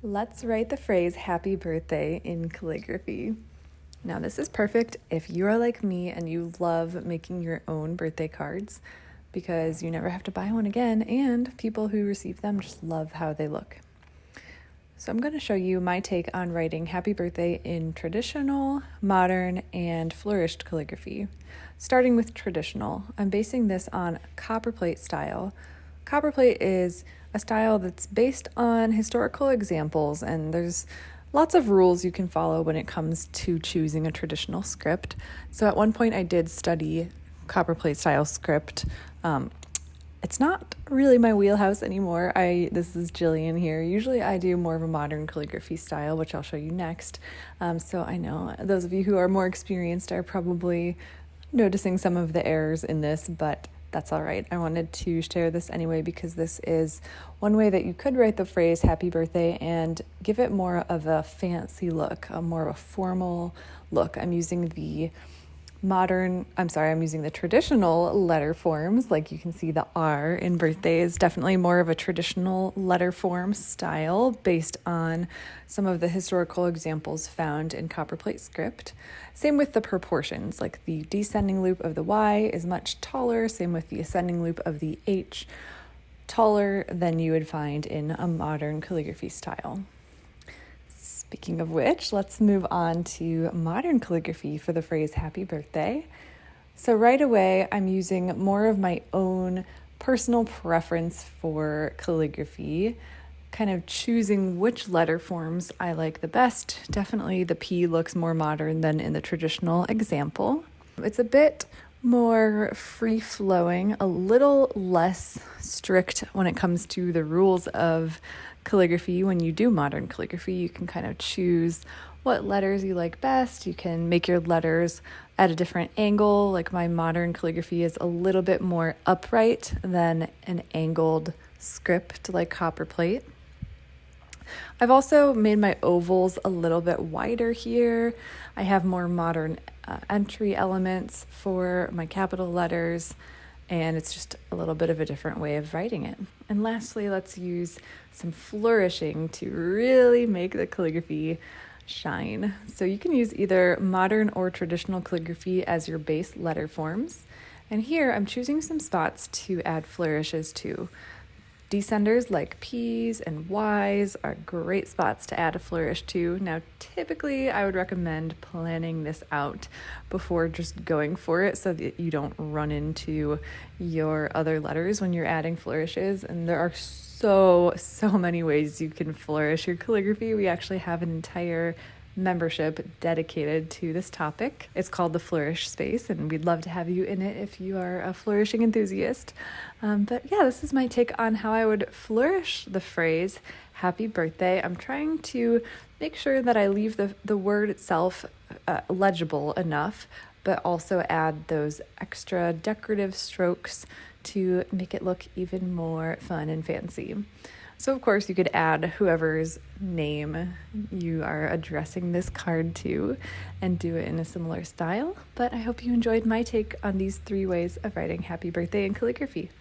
Let's write the phrase happy birthday in calligraphy. Now, this is perfect if you are like me and you love making your own birthday cards because you never have to buy one again, and people who receive them just love how they look. So I'm going to show you my take on writing happy birthday in traditional, modern, and flourished calligraphy. Starting with traditional, I'm basing this on copperplate style. Copperplate is a style that's based on historical examples, and there's lots of rules you can follow when it comes to choosing a traditional script. So at one point I did study copperplate style script. It's not really my wheelhouse anymore. This is Jillian here. Usually I do more of a modern calligraphy style, which I'll show you next. So I know those of you who are more experienced are probably noticing some of the errors in this, but that's all right. I wanted to share this anyway because this is one way that you could write the phrase happy birthday and give it more of a fancy look, more of a formal look. I'm using the traditional letter forms. Like you can see, the R in birthday is definitely more of a traditional letter form style based on some of the historical examples found in copperplate script. Same with the proportions, like the descending loop of the Y is much taller, same with the ascending loop of the H, taller than you would find in a modern calligraphy style. Speaking of which, let's move on to modern calligraphy for the phrase happy birthday. So right away, I'm using more of my own personal preference for calligraphy, kind of choosing which letter forms I like the best. Definitely the P looks more modern than in the traditional example. It's a bit more free-flowing, a little less strict when it comes to the rules of calligraphy. When you do modern calligraphy, you can kind of choose what letters you like best. You can make your letters at a different angle. Like my modern calligraphy is a little bit more upright than an angled script like copperplate. I've also made my ovals a little bit wider here. I have more modern entry elements for my capital letters, and it's just a little bit of a different way of writing it. And lastly, let's use some flourishing to really make the calligraphy shine. So you can use either modern or traditional calligraphy as your base letter forms. And here I'm choosing some spots to add flourishes to. Descenders like P's and Y's are great spots to add a flourish to. Now, typically, I would recommend planning this out before just going for it so that you don't run into your other letters when you're adding flourishes. And there are so many ways you can flourish your calligraphy. We actually have an entire membership dedicated to this topic. It's called the Flourish Space, and we'd love to have you in it if you are a flourishing enthusiast. But yeah, this is my take on how I would flourish the phrase happy birthday. I'm trying to make sure that I leave the word itself legible enough, but also add those extra decorative strokes to make it look even more fun and fancy. So of course you could add whoever's name you are addressing this card to and do it in a similar style, but I hope you enjoyed my take on these 3 ways of writing happy birthday in calligraphy.